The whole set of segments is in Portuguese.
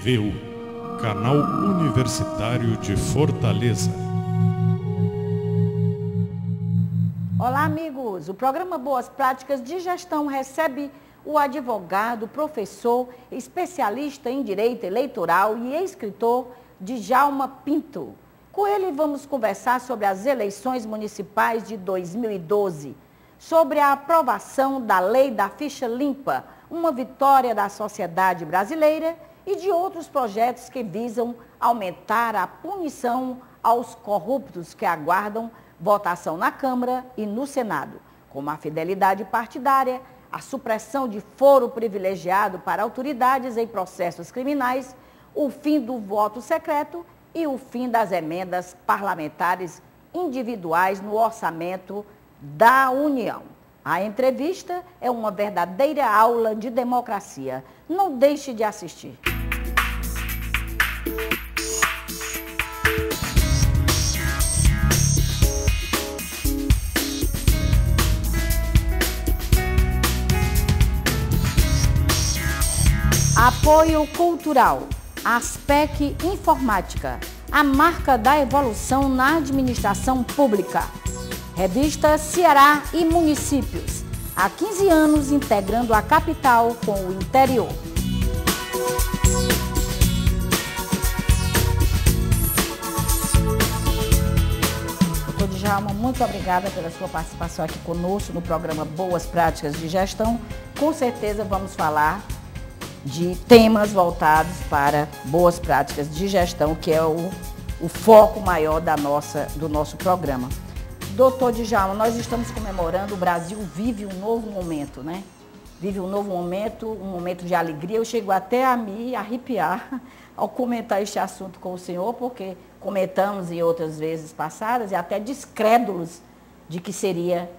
TVU, canal universitário de Fortaleza. Olá, amigos! O programa Boas Práticas de Gestão recebe o advogado, professor, especialista em direito eleitoral e escritor Djalma Pinto. Com ele vamos conversar sobre as eleições municipais de 2012, sobre a aprovação da lei da ficha limpa, uma vitória da sociedade brasileira, e de outros projetos que visam aumentar a punição aos corruptos que aguardam votação na Câmara e no Senado, como a fidelidade partidária, a supressão de foro privilegiado para autoridades em processos criminais, o fim do voto secreto e o fim das emendas parlamentares individuais no orçamento da União. A entrevista é uma verdadeira aula de democracia. Não deixe de assistir. Apoio cultural, Aspec Informática, a marca da evolução na administração pública. Revista Ceará e Municípios, há 15 anos integrando a capital com o interior. Doutor Djalma, muito obrigada pela sua participação aqui conosco no programa Boas Práticas de Gestão. Com certeza vamos falar de temas voltados para boas práticas de gestão, que é o foco maior do nosso programa. Doutor Djalma, nós estamos comemorando, o Brasil vive um novo momento, né? Vive um novo momento, um momento de alegria. Eu chego até a me arrepiar ao comentar este assunto com o senhor, porque comentamos em outras vezes passadas e até descrédulos de que seria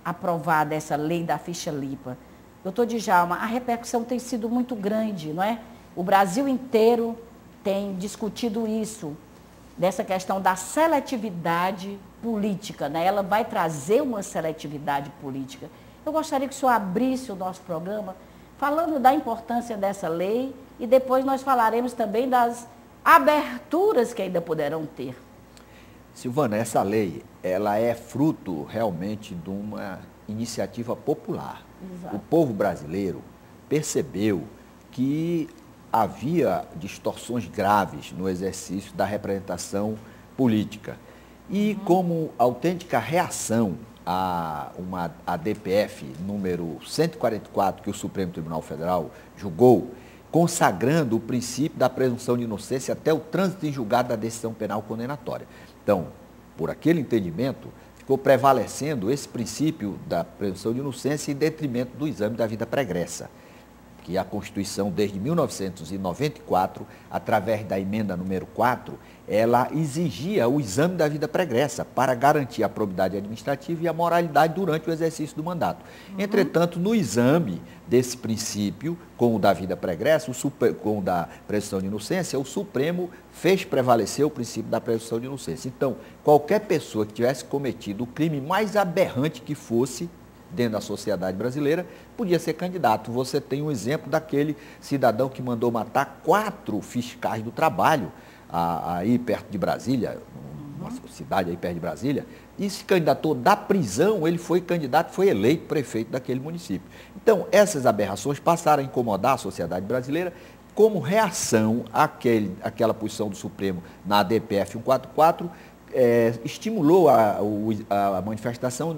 aprovada essa lei da ficha limpa. Doutor Djalma, a repercussão tem sido muito grande, não é? O Brasil inteiro tem discutido isso, dessa questão da seletividade política, né? Ela vai trazer uma seletividade política. Eu gostaria que o senhor abrisse o nosso programa falando da importância dessa lei e depois nós falaremos também das aberturas que ainda poderão ter. Silvana, essa lei, ela é fruto realmente de uma iniciativa popular. Exato. O povo brasileiro percebeu que havia distorções graves no exercício da representação política. E como autêntica reação a DPF número 144, que o Supremo Tribunal Federal julgou, consagrando o princípio da presunção de inocência até o trânsito em julgado da decisão penal condenatória. Então, por aquele entendimento, ficou prevalecendo esse princípio da presunção de inocência em detrimento do exame da vida pregressa, que a Constituição, desde 1994, através da emenda número 4, ela exigia o exame da vida pregressa para garantir a probidade administrativa e a moralidade durante o exercício do mandato. Entretanto, no exame desse princípio, com o da vida pregressa, com o da presunção de inocência, o Supremo fez prevalecer o princípio da presunção de inocência. Então, qualquer pessoa que tivesse cometido o crime mais aberrante que fosse, dentro da sociedade brasileira, podia ser candidato. Você tem um exemplo daquele cidadão que mandou matar 4 fiscais do trabalho, aí perto de Brasília, uma cidade aí perto de Brasília, e se candidatou da prisão, ele foi candidato, foi eleito prefeito daquele município. Então, essas aberrações passaram a incomodar a sociedade brasileira como reação àquela posição do Supremo na DPF 144, estimulou a manifestação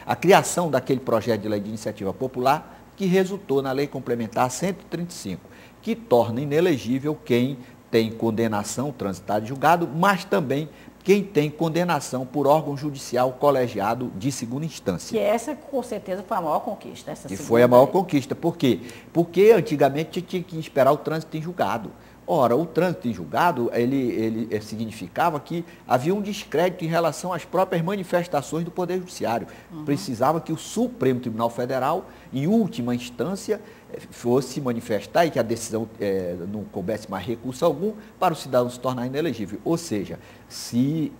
a criação daquele projeto de lei de iniciativa popular que resultou na Lei Complementar 135, que torna inelegível quem tem condenação transitada em julgado, mas também quem tem condenação por órgão judicial colegiado de segunda instância. Que essa, com certeza, foi a maior conquista. E foi a maior conquista. Por quê? Porque antigamente tinha que esperar o trânsito em julgado. Ora, o trânsito em julgado, ele significava que havia um descrédito em relação às próprias manifestações do Poder Judiciário. Precisava que o Supremo Tribunal Federal, em última instância, fosse manifestar e que a decisão não coubesse mais recurso algum para o cidadão se tornar inelegível. Ou seja, se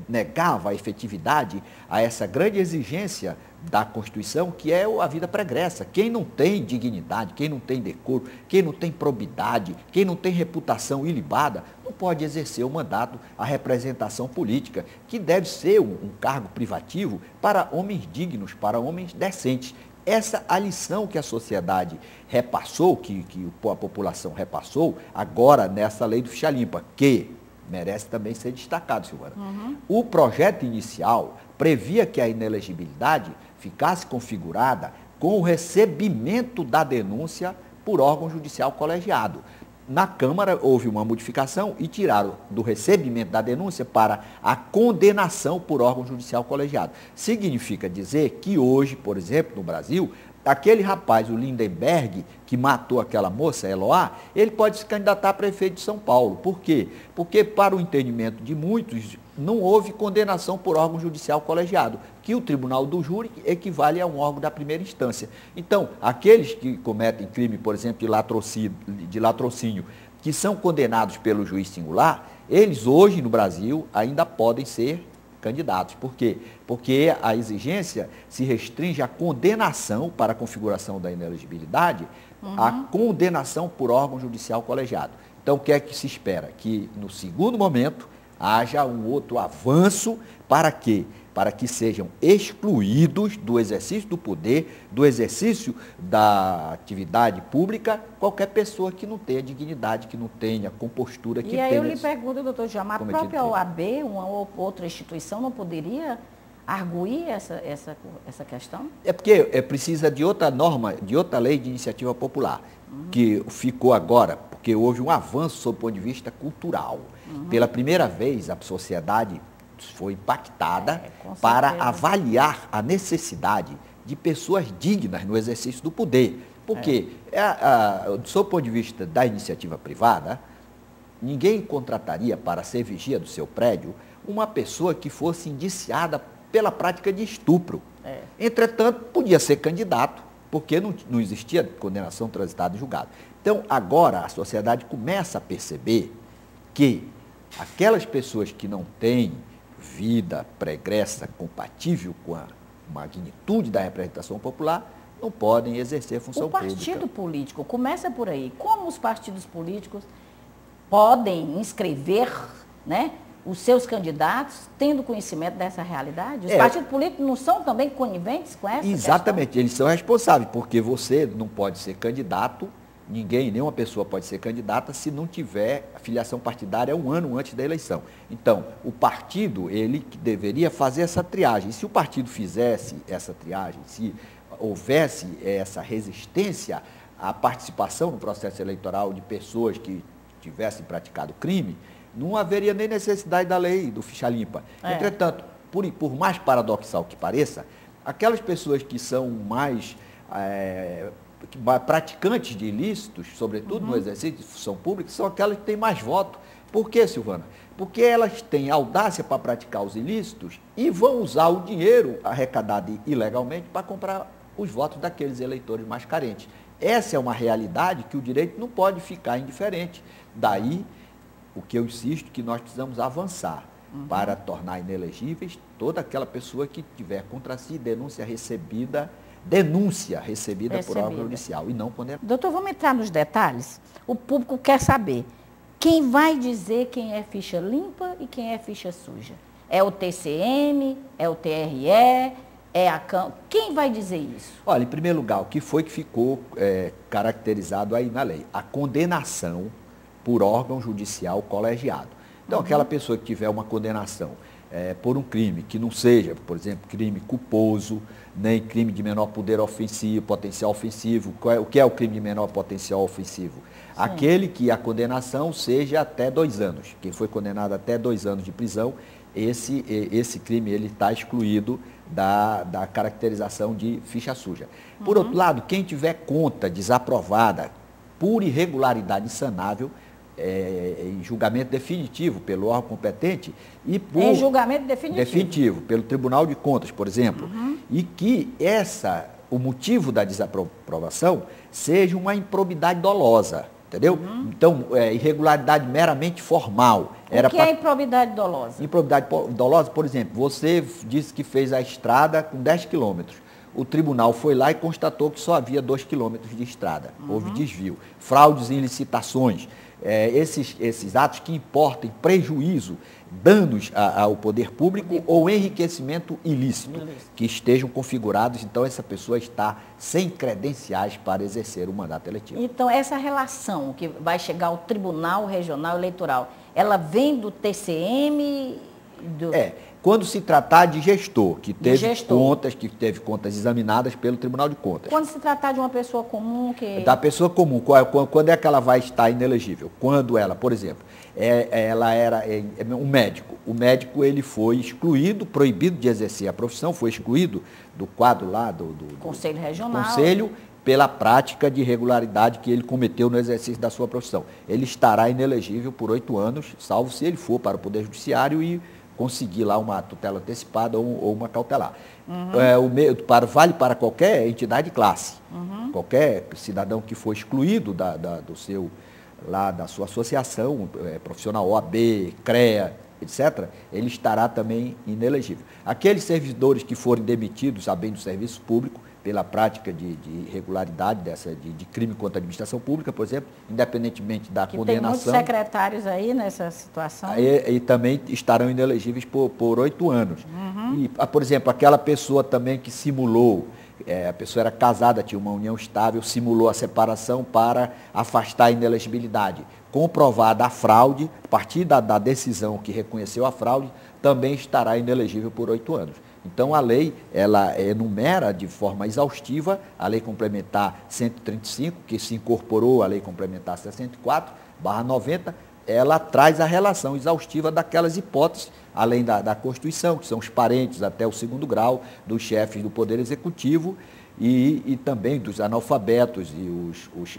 negava a efetividade a essa grande exigência da Constituição, que é a vida pregressa. Quem não tem dignidade, quem não tem decoro, quem não tem probidade, quem não tem reputação ilibada, não pode exercer o mandato, a representação política, que deve ser um cargo privativo para homens dignos, para homens decentes. Essa a lição que a sociedade repassou, que a população repassou, agora nessa lei do ficha limpa, que merece também ser destacado, Silvana. O projeto inicial previa que a inelegibilidade ficasse configurada com o recebimento da denúncia por órgão judicial colegiado. Na Câmara houve uma modificação e tiraram do recebimento da denúncia para a condenação por órgão judicial colegiado. Significa dizer que hoje, por exemplo, no Brasil, aquele rapaz, o Lindenberg, que matou aquela moça, Eloá, ele pode se candidatar a prefeito de São Paulo. Por quê? Porque, para o entendimento de muitos, não houve condenação por órgão judicial colegiado, que o tribunal do júri equivale a um órgão da primeira instância. Então, aqueles que cometem crime, por exemplo, de latrocínio, que são condenados pelo juiz singular, eles hoje no Brasil ainda podem ser candidatos. Por quê? Porque a exigência se restringe à condenação para a configuração da inelegibilidade, à condenação por órgão judicial colegiado. Então, o que é que se espera? Que, no segundo momento, haja um outro avanço para quê? Para que sejam excluídos do exercício do poder, do exercício da atividade pública, qualquer pessoa que não tenha dignidade, que não tenha compostura, que tenha... E aí eu lhe pergunto, doutor Djalma, a própria OAB, uma ou outra instituição, não poderia arguir essa questão? É porque precisa de outra norma, de outra lei de iniciativa popular, que ficou agora, porque houve um avanço sob o ponto de vista cultural. Pela primeira vez, a sociedade foi impactada para avaliar a necessidade de pessoas dignas no exercício do poder. Porque, sob o ponto de vista da iniciativa privada, ninguém contrataria para ser vigia do seu prédio uma pessoa que fosse indiciada pela prática de estupro. Entretanto, podia ser candidato, porque não existia condenação transitada em julgado. Então, agora a sociedade começa a perceber que aquelas pessoas que não têm vida pregressa compatível com a magnitude da representação popular não podem exercer função pública. O partido político, começa por aí. Como os partidos políticos podem inscrever, né, os seus candidatos tendo conhecimento dessa realidade? Os partidos políticos não são também coniventes com essa Exatamente, questão? eles são responsáveis, porque você não pode ser candidato, nenhuma pessoa pode ser candidata se não tiver filiação partidária 1 ano antes da eleição. Então, o partido, ele deveria fazer essa triagem. E se o partido fizesse essa triagem, se houvesse essa resistência à participação no processo eleitoral de pessoas que tivessem praticado crime, não haveria nem necessidade da lei do ficha limpa. Entretanto, por mais paradoxal que pareça, aquelas pessoas que são mais praticantes de ilícitos, sobretudo no exercício de função pública, são aquelas que têm mais voto. Por quê, Silvana? Porque elas têm audácia para praticar os ilícitos e vão usar o dinheiro arrecadado ilegalmente para comprar os votos daqueles eleitores mais carentes. Essa é uma realidade que o direito não pode ficar indiferente. Daí, o que eu insisto, que nós precisamos avançar para tornar inelegíveis toda aquela pessoa que tiver contra si denúncia recebida por órgão judicial e não condenada. Doutor, vamos entrar nos detalhes? O público quer saber quem vai dizer quem é ficha limpa e quem é ficha suja. É o TCM? É o TRE? É a Câmara? Quem vai dizer isso? Olha, em primeiro lugar, o que foi que ficou caracterizado aí na lei? A condenação por órgão judicial colegiado. Então, aquela pessoa que tiver uma condenação por um crime que não seja, por exemplo, crime culposo, nem crime de menor poder ofensivo, potencial ofensivo. O que é o crime de menor potencial ofensivo? Sim. Aquele que a condenação seja até 2 anos. Quem foi condenado até 2 anos de prisão, esse crime ele está excluído da caracterização de ficha suja. Por outro lado, quem tiver conta desaprovada por irregularidade insanável, em julgamento definitivo pelo órgão competente e por... Em julgamento definitivo? Definitivo, pelo Tribunal de Contas, por exemplo. E que o motivo da desaprovação seja uma improbidade dolosa, entendeu? Então, irregularidade meramente formal. O que é improbidade dolosa? Improbidade dolosa, por exemplo, você disse que fez a estrada com 10 quilômetros. o tribunal foi lá e constatou que só havia 2 quilômetros de estrada. Houve desvio. Fraudes em licitações. Esses atos que importem prejuízo, danos ao poder público ou enriquecimento ilícito, que estejam configurados, então essa pessoa está sem credenciais para exercer o mandato eletivo. Então, essa relação que vai chegar ao Tribunal Regional Eleitoral, ela vem do TCM? Quando se tratar de gestor, que teve contas examinadas pelo Tribunal de Contas. Quando se tratar de uma pessoa comum que... Da pessoa comum, quando é que ela vai estar inelegível? Quando ela, por exemplo, ela era um médico. O médico ele foi excluído, proibido de exercer a profissão, foi excluído do quadro lá do Conselho Regional. Conselho, pela prática de irregularidade que ele cometeu no exercício da sua profissão. Ele estará inelegível por 8 anos, salvo se ele for para o Poder Judiciário e conseguir lá uma tutela antecipada ou uma cautelar. Vale para qualquer entidade de classe. Qualquer cidadão que for excluído da sua associação profissional, OAB, CREA, etc., ele estará também inelegível. Aqueles servidores que forem demitidos a bem do serviço público, pela prática de irregularidade, de crime contra a administração pública, por exemplo, independentemente da condenação. Tem muitos secretários aí nessa situação. E também estarão inelegíveis por 8 anos. E, por exemplo, aquela pessoa também que simulou, a pessoa era casada, tinha uma união estável, simulou a separação para afastar a inelegibilidade. Comprovada a fraude, a partir da decisão que reconheceu a fraude, também estará inelegível por 8 anos. Então, a lei, ela enumera de forma exaustiva a Lei Complementar 135, que se incorporou à Lei Complementar 64/90, ela traz a relação exaustiva daquelas hipóteses, além da Constituição, que são os parentes até o 2º grau dos chefes do Poder Executivo e também dos analfabetos e os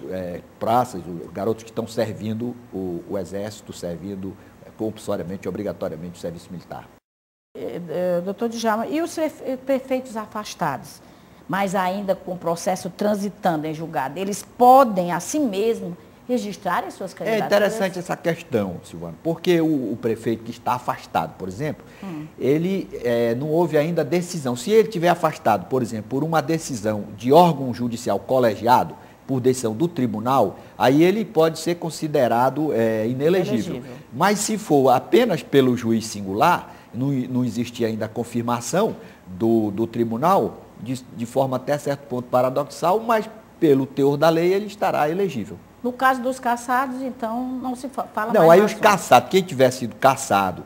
praças, os garotos que estão servindo o Exército, servindo compulsoriamente, obrigatoriamente o serviço militar. Doutor Djalma, e os prefeitos afastados, mas ainda com o processo transitando em julgado, eles podem, assim mesmo, registrar as suas candidaturas? É interessante essa questão, Silvana, porque o prefeito que está afastado, por exemplo, ele não houve ainda decisão. Se ele estiver afastado, por exemplo, por uma decisão de órgão judicial colegiado, por decisão do tribunal, aí ele pode ser considerado inelegível. Mas se for apenas pelo juiz singular, não existe ainda a confirmação do tribunal, de forma até certo ponto paradoxal, mas pelo teor da lei ele estará elegível. No caso dos caçados, então, não se fala mais. Não, aí os caçados, quem tiver sido caçado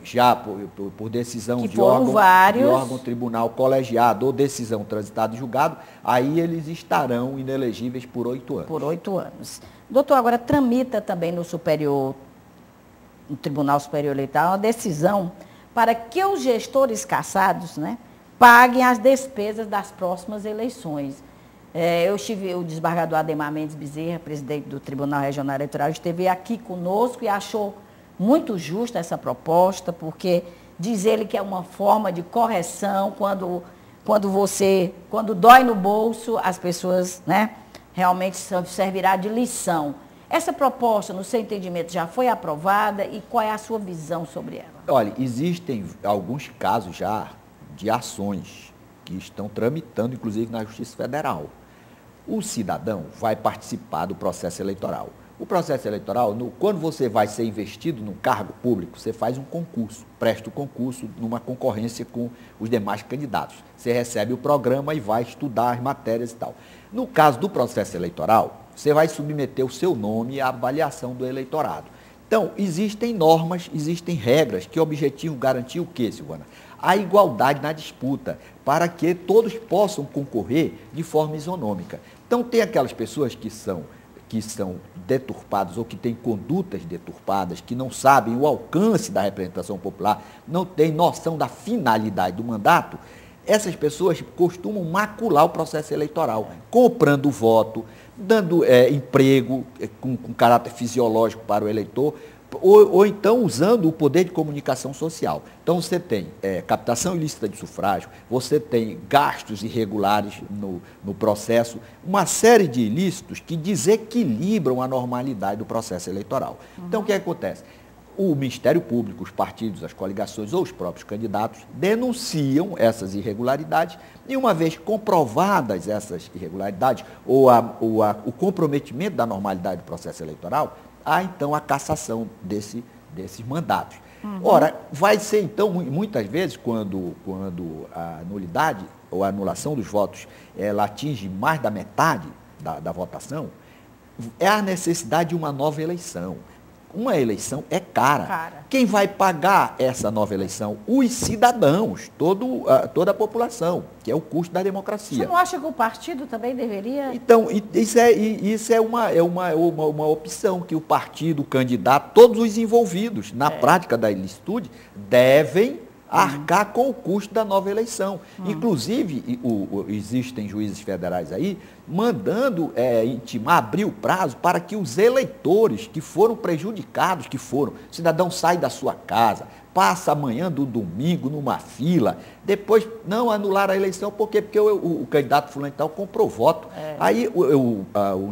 já por decisão de órgão tribunal colegiado ou decisão transitada em julgado, aí eles estarão inelegíveis por 8 anos. Por 8 anos. Doutor, agora tramita também no Tribunal Superior Eleitoral uma decisão para que os gestores caçados, paguem as despesas das próximas eleições. O desembargador Ademar Mendes Bezerra, presidente do Tribunal Regional Eleitoral, esteve aqui conosco e achou muito justa essa proposta, porque diz ele que é uma forma de correção quando dói no bolso, as pessoas realmente servirá de lição. Essa proposta, no seu entendimento, já foi aprovada e qual é a sua visão sobre ela? Olha, existem alguns casos já de ações que estão tramitando, inclusive na Justiça Federal. O cidadão vai participar do processo eleitoral. O processo eleitoral, quando você vai ser investido num cargo público, você faz um concurso, presta o concurso numa concorrência com os demais candidatos. Você recebe o programa e vai estudar as matérias e tal. No caso do processo eleitoral, você vai submeter o seu nome à avaliação do eleitorado. Então, existem normas, existem regras que objetivam garantir o quê, Silvana? A igualdade na disputa, para que todos possam concorrer de forma isonômica. Então, tem aquelas pessoas que são deturpadas ou que têm condutas deturpadas, que não sabem o alcance da representação popular, não têm noção da finalidade do mandato. Essas pessoas costumam macular o processo eleitoral, comprando voto, dando emprego com caráter fisiológico para o eleitor, ou então usando o poder de comunicação social. Então você tem captação ilícita de sufrágio, você tem gastos irregulares no processo, uma série de ilícitos que desequilibram a normalidade do processo eleitoral. Então o que acontece? o Ministério Público, os partidos, as coligações ou os próprios candidatos denunciam essas irregularidades e, uma vez comprovadas essas irregularidades ou o comprometimento da normalidade do processo eleitoral, há então a cassação desses mandatos. Ora, vai ser então, muitas vezes, quando a nulidade ou a anulação dos votos ela atinge mais da metade da votação, é a necessidade de uma nova eleição. Uma eleição é cara. Quem vai pagar essa nova eleição? Os cidadãos, toda a população, que é o custo da democracia. Você não acha que o partido também deveria... Então, isso é uma opção que o partido, o candidato, todos os envolvidos na prática da ilicitude devem arcar com o custo da nova eleição. Inclusive, existem juízes federais aí mandando abrir o prazo para que os eleitores que foram prejudicados, o cidadão sai da sua casa, passa a manhã do domingo numa fila, depois não anular a eleição, por quê? Porque o candidato fulano e tal comprou voto. Aí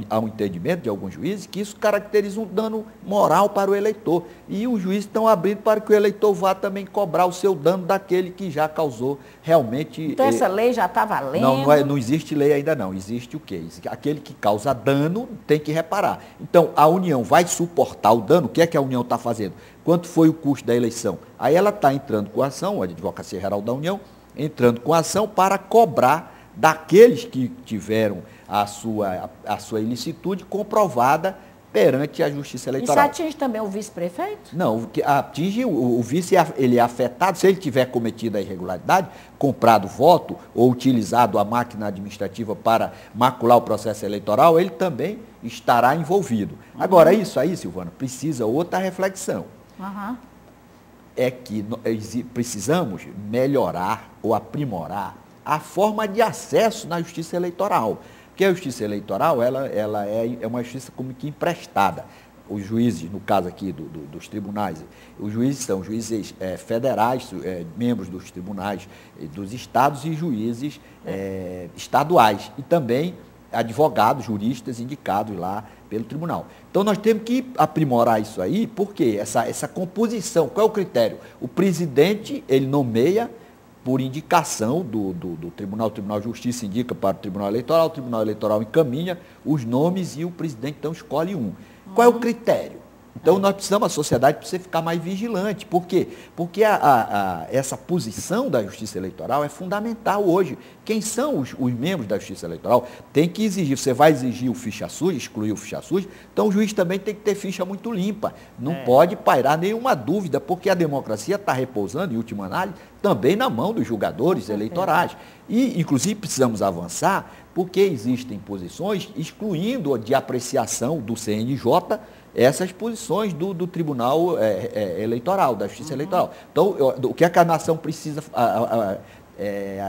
há um entendimento de alguns juízes que isso caracteriza um dano moral para o eleitor. E os juízes estão abrindo para que o eleitor vá também cobrar o seu dano daquele que já causou realmente... Então essa lei já está valendo? Não existe lei ainda não. Existe o quê? Aquele que causa dano tem que reparar. Então, a União vai suportar o dano. O que é que a União está fazendo? Quanto foi o custo da eleição? Aí ela está entrando com a ação, a Advocacia Geral da União, entrando com a ação para cobrar daqueles que tiveram a sua ilicitude comprovada perante a Justiça Eleitoral. Isso atinge também o vice-prefeito? Não, atinge o vice, ele é afetado, se ele tiver cometido a irregularidade, comprado voto ou utilizado a máquina administrativa para macular o processo eleitoral, ele também estará envolvido. Agora, isso aí, Silvana, precisa outra reflexão. É que precisamos melhorar ou aprimorar a forma de acesso na Justiça Eleitoral. Porque a Justiça Eleitoral ela é uma justiça como que emprestada. Os juízes, no caso aqui dos tribunais, os juízes são juízes federais, membros dos tribunais dos estados e juízes estaduais. E também advogados, juristas indicados lá pelo tribunal. Então nós temos que aprimorar isso aí, porque essa composição, qual é o critério? O presidente, ele nomeia por indicação do tribunal, o Tribunal de Justiça indica para o Tribunal Eleitoral encaminha os nomes e o presidente então escolhe um. Qual é o critério? Então nós precisamos, a sociedade precisa ficar mais vigilante. Por quê? Porque essa posição da Justiça Eleitoral é fundamental hoje. Quem são os membros da Justiça Eleitoral? Tem que exigir, você vai exigir o ficha suja, excluir o ficha suja, então o juiz também tem que ter ficha muito limpa. Não pode pairar nenhuma dúvida, porque a democracia está repousando, em última análise, também na mão dos julgadores eleitorais. E, inclusive, precisamos avançar, porque existem posições excluindo de apreciação do CNJ essas posições do Tribunal Eleitoral, da Justiça Eleitoral. Então, o que a nação precisa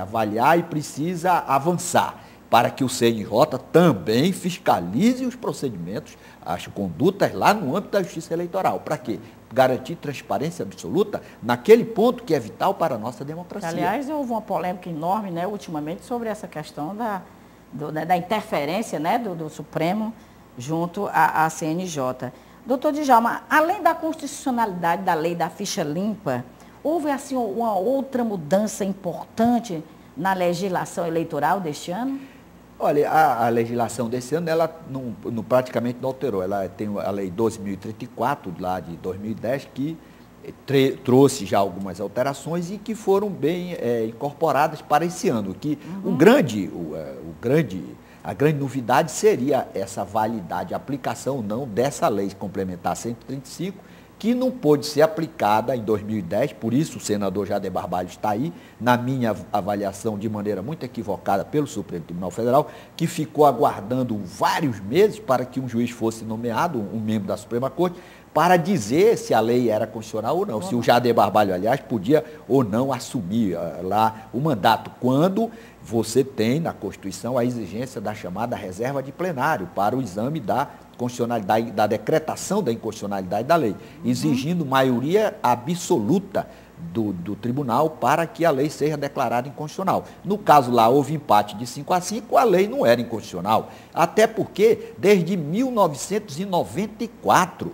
avaliar e precisa avançar para que o CNJ também fiscalize os procedimentos, as condutas lá no âmbito da Justiça Eleitoral. Para quê? Garantir transparência absoluta naquele ponto que é vital para a nossa democracia. Aliás, houve uma polêmica enorme, né, ultimamente, sobre essa questão da interferência, né, do Supremo junto à CNJ. Doutor Djalma, além da constitucionalidade da lei da ficha limpa, houve assim uma outra mudança importante na legislação eleitoral deste ano? Olha, a legislação desse ano, ela praticamente não alterou. Ela tem a Lei 12.034, lá de 2010, que trouxe já algumas alterações e que foram bem incorporadas para esse ano. Que a grande novidade seria essa validade, a aplicação ou não dessa lei complementar 135, que não pôde ser aplicada em 2010, por isso o senador Jader Barbalho está aí, na minha avaliação, de maneira muito equivocada pelo Supremo Tribunal Federal, que ficou aguardando vários meses para que um juiz fosse nomeado, um membro da Suprema Corte, para dizer se a lei era constitucional ou não, se o Jader Barbalho, aliás, podia ou não assumir lá o mandato, quando você tem na Constituição a exigência da chamada reserva de plenário para o exame da constitucionalidade, da decretação da inconstitucionalidade da lei, exigindo maioria absoluta do tribunal para que a lei seja declarada inconstitucional. No caso lá, houve empate de 5-5, a lei não era inconstitucional, até porque desde 1994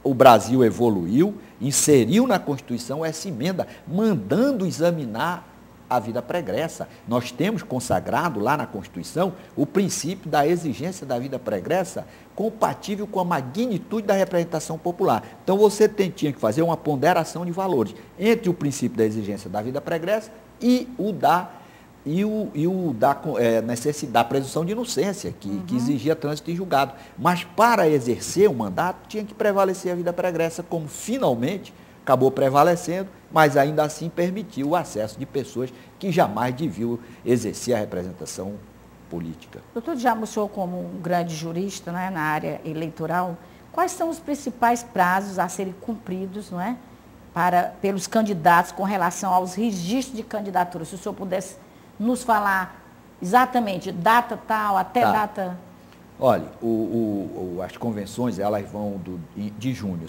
O Brasil evoluiu, inseriu na Constituição essa emenda, mandando examinar a vida pregressa. Nós temos consagrado lá na Constituição o princípio da exigência da vida pregressa compatível com a magnitude da representação popular. Então você tinha que fazer uma ponderação de valores entre o princípio da exigência da vida pregressa e o da necessidade da presunção de inocência, que exigia trânsito em julgado. Mas para exercer o mandato tinha que prevalecer a vida pregressa, como finalmente acabou prevalecendo, mas ainda assim permitiu o acesso de pessoas que jamais deviam exercer a representação política. Doutor Djalma, o senhor como um grande jurista, né, na área eleitoral, quais são os principais prazos a serem cumpridos, não é, pelos candidatos com relação aos registros de candidatura? Se o senhor pudesse nos falar exatamente data tal, até data... Olha, as convenções, elas vão de junho,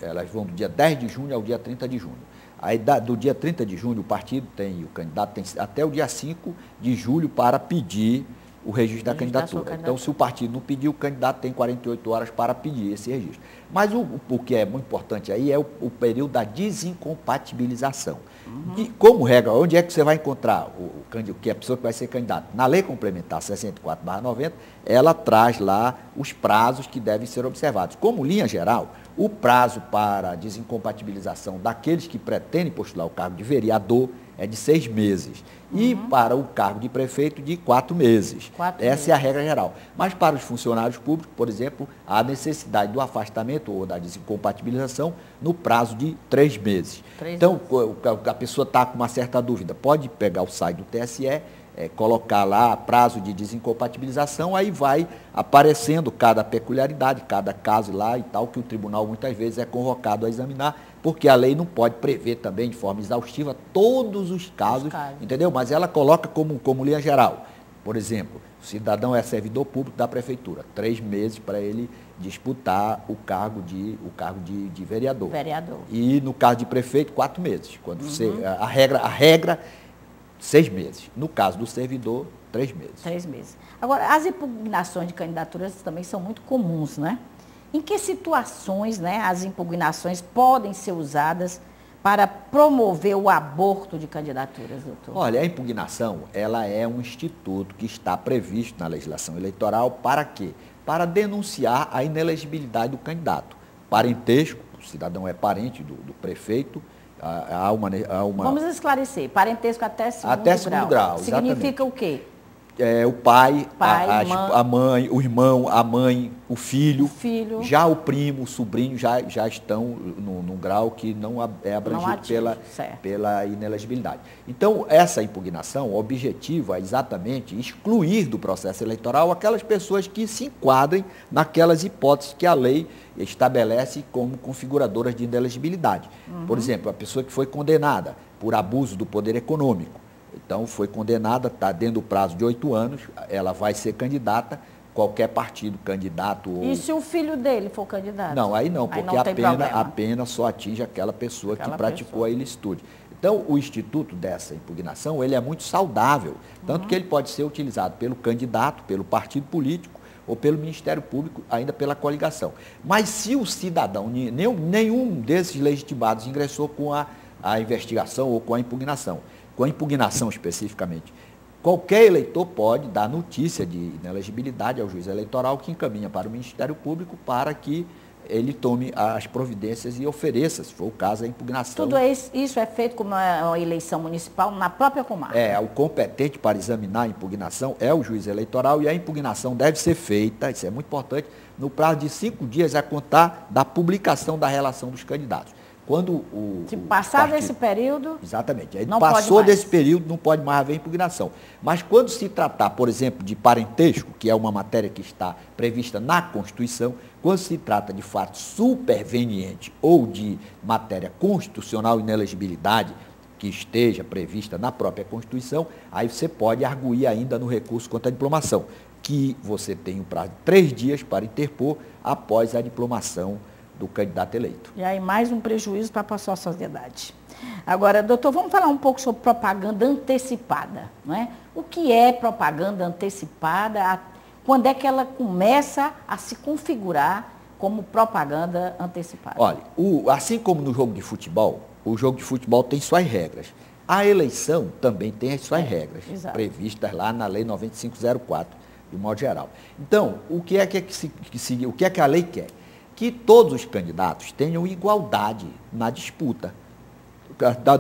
elas vão do dia 10 de junho ao dia 30 de junho. Aí, do dia 30 de junho, o candidato tem até o dia 5 de julho para pedir o registro da candidatura. Então, se o partido não pedir, o candidato tem 48 horas para pedir esse registro. Mas o que é muito importante aí é o período da desincompatibilização. E, como regra, onde é que você vai encontrar a pessoa que vai ser candidato? Na Lei Complementar 64/90, ela traz lá os prazos que devem ser observados. Como linha geral, o prazo para desincompatibilização daqueles que pretendem postular o cargo de vereador é de 6 meses. E para o cargo de prefeito, de 4 meses. Essa é a regra geral. Mas para os funcionários públicos, por exemplo, há necessidade do afastamento ou da desincompatibilização no prazo de 3 meses. Então, a pessoa está com uma certa dúvida, pode pegar o site do TSE, colocar lá prazo de desincompatibilização, aí vai aparecendo cada peculiaridade, cada caso lá e tal, que o tribunal muitas vezes é convocado a examinar, porque a lei não pode prever também de forma exaustiva todos os casos, entendeu? Mas ela coloca como linha geral. Por exemplo, o cidadão é servidor público da prefeitura, 3 meses para ele disputar o cargo de vereador. E no caso de prefeito, 4 meses. Quando a regra 6 meses. No caso do servidor, 3 meses. 3 meses. Agora, as impugnações de candidaturas também são muito comuns, né? Em que situações, né, as impugnações podem ser usadas para promover o aborto de candidaturas, doutor? Olha, a impugnação, ela é um instituto que está previsto na legislação eleitoral para quê? Para denunciar a inelegibilidade do candidato. Parentesco, o cidadão é parente do prefeito. Vamos esclarecer, parentesco até segundo grau. Até segundo grau, significa o quê? O pai, a mãe, o irmão, a mãe, o filho. Já o primo, o sobrinho já estão num grau que não é abrangido pela inelegibilidade. Então, essa impugnação, o objetivo é exatamente excluir do processo eleitoral aquelas pessoas que se enquadrem naquelas hipóteses que a lei estabelece como configuradoras de inelegibilidade. Por exemplo, a pessoa que foi condenada por abuso do poder econômico. Então, foi condenada, está dentro do prazo de 8 anos, ela vai ser candidata, qualquer partido candidato. E se o filho dele for candidato? Não, aí não, porque a pena só atinge aquela pessoa que praticou a ilicitude. Então, o instituto dessa impugnação, ele é muito saudável, tanto que ele pode ser utilizado pelo candidato, pelo partido político, ou pelo Ministério Público, ainda pela coligação. Mas se o cidadão, nenhum desses legitimados ingressou com a investigação ou com a impugnação, especificamente, qualquer eleitor pode dar notícia de inelegibilidade ao juiz eleitoral, que encaminha para o Ministério Público para que ele tome as providências e ofereça, se for o caso, a impugnação. Tudo isso é feito como uma eleição municipal na própria comarca? O competente para examinar a impugnação é o juiz eleitoral, e a impugnação deve ser feita, isso é muito importante, no prazo de 5 dias a contar da publicação da relação dos candidatos. Se passar desse período... Exatamente. Aí passou desse período, não pode mais haver impugnação. Mas quando se tratar, por exemplo, de parentesco, que é uma matéria que está prevista na Constituição, quando se trata de fato superveniente ou de matéria constitucional, inelegibilidade, que esteja prevista na própria Constituição, aí você pode arguir ainda no recurso contra a diplomação, que você tem um prazo de 3 dias para interpor após a diplomação do candidato eleito. E aí mais um prejuízo para a sociedade. Agora, doutor, vamos falar um pouco sobre propaganda antecipada, não é? O que é propaganda antecipada? Quando é que ela começa a se configurar como propaganda antecipada? Olha, assim como no jogo de futebol, o jogo de futebol tem suas regras. A eleição também tem as suas regras, previstas lá na Lei 9504, de modo geral. Então, o que é que a lei quer? Que todos os candidatos tenham igualdade na disputa.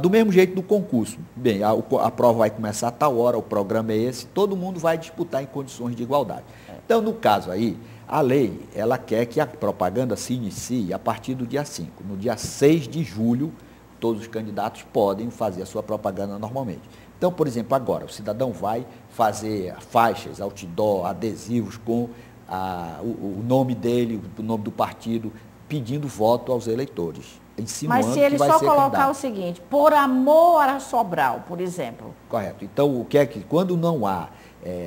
Do mesmo jeito do concurso. Bem, a prova vai começar a tal hora, o programa é esse, todo mundo vai disputar em condições de igualdade. Então, no caso aí, a lei, ela quer que a propaganda se inicie a partir do dia 5. No dia 6 de julho, todos os candidatos podem fazer a sua propaganda normalmente. Então, por exemplo, agora, o cidadão vai fazer faixas, outdoor, adesivos com o nome dele, o nome do partido, pedindo voto aos eleitores. Mas se ele só colocar o seguinte, por amor a Sobral, por exemplo. Correto. Então, o que é que, quando não há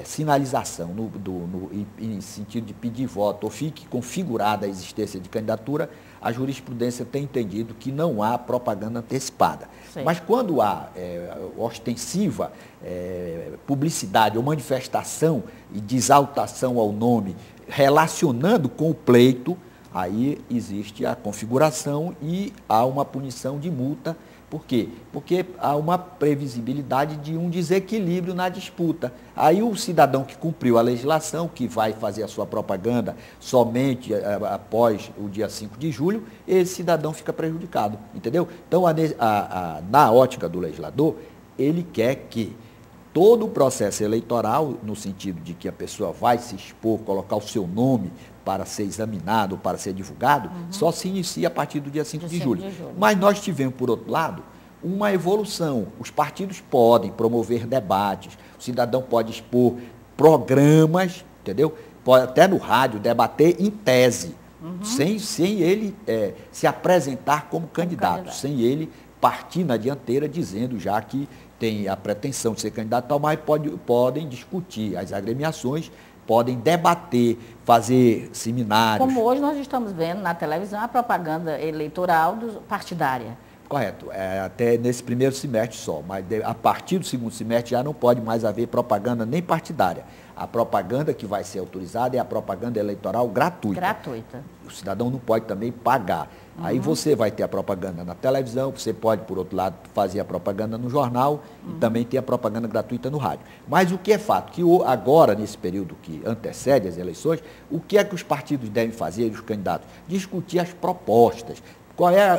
sinalização em sentido de pedir voto, ou fique configurada a existência de candidatura, a jurisprudência tem entendido que não há propaganda antecipada. Sim. Mas quando há ostensiva publicidade ou manifestação e de exaltação ao nome relacionando com o pleito, aí existe a configuração e há uma punição de multa. Por quê? Porque há uma previsibilidade de um desequilíbrio na disputa. Aí o cidadão que cumpriu a legislação, que vai fazer a sua propaganda somente após o dia 5 de julho, esse cidadão fica prejudicado, entendeu? Então, na ótica do legislador, ele quer que todo o processo eleitoral, no sentido de que a pessoa vai se expor, colocar o seu nome para ser examinado, para ser divulgado, só se inicia a partir do dia 5 de julho. Mas nós tivemos, por outro lado, uma evolução. Os partidos podem promover debates, o cidadão pode expor programas, entendeu? Pode até no rádio debater em tese, sem ele se apresentar como candidato, sem ele partir na dianteira dizendo já que tem a pretensão de ser candidato, tal, mas podem discutir as agremiações, podem debater, fazer seminários. Como hoje nós estamos vendo na televisão a propaganda eleitoral partidária. Correto, até nesse primeiro semestre só, mas a partir do segundo semestre já não pode mais haver propaganda nem partidária. A propaganda que vai ser autorizada é a propaganda eleitoral gratuita. Gratuita. O cidadão não pode também pagar. Aí você vai ter a propaganda na televisão, você pode, por outro lado, fazer a propaganda no jornal e também ter a propaganda gratuita no rádio. Mas o que é fato? Que agora, nesse período que antecede as eleições, o que é que os partidos devem fazer, os candidatos? Discutir as propostas.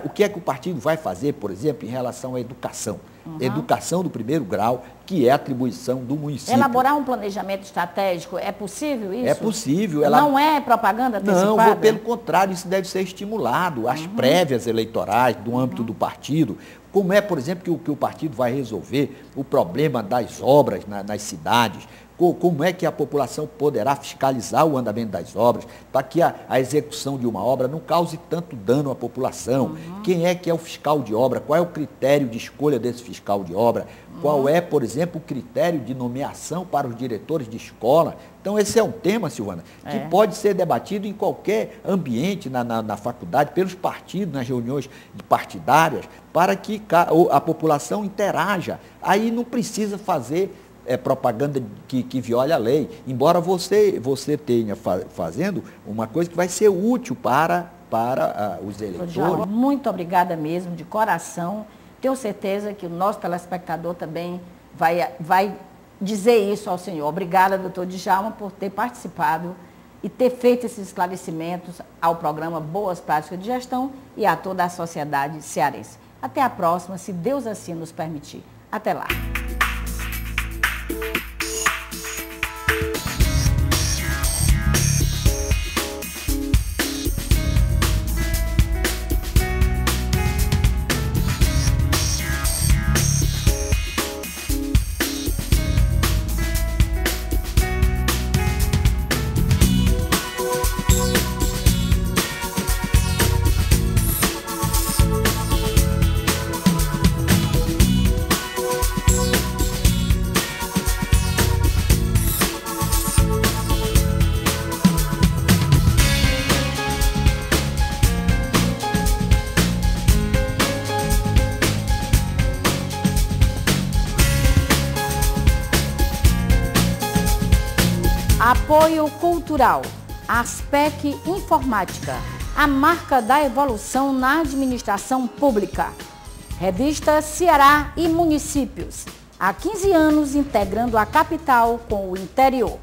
O que é que o partido vai fazer, por exemplo, em relação à educação? Educação do primeiro grau, que é atribuição do município. Elaborar um planejamento estratégico, é possível isso? É possível. Não é propaganda antecipada? Não, pelo contrário, isso deve ser estimulado. As prévias eleitorais do âmbito do partido, como é, por exemplo, que o partido vai resolver o problema das obras nas cidades, como é que a população poderá fiscalizar o andamento das obras, para que a execução de uma obra não cause tanto dano à população. Quem é que é o fiscal de obra? Qual é o critério de escolha desse fiscal de obra? Qual é, por exemplo, o critério de nomeação para os diretores de escola? Então, esse é um tema, Silvana, que pode ser debatido em qualquer ambiente na faculdade, pelos partidos, nas reuniões partidárias, para que a população interaja. Aí não precisa fazer propaganda que viole a lei, embora você tenha fazendo uma coisa que vai ser útil para os eleitores. Muito obrigada mesmo, de coração. Tenho certeza que o nosso telespectador também vai dizer isso ao senhor. Obrigada, doutor Djalma, por ter participado e ter feito esses esclarecimentos ao programa Boas Práticas de Gestão e a toda a sociedade cearense. Até a próxima, se Deus assim nos permitir. Até lá. Apoio Cultural, Aspec Informática, a marca da evolução na administração pública. Revista Ceará e Municípios, há 15 anos integrando a capital com o interior.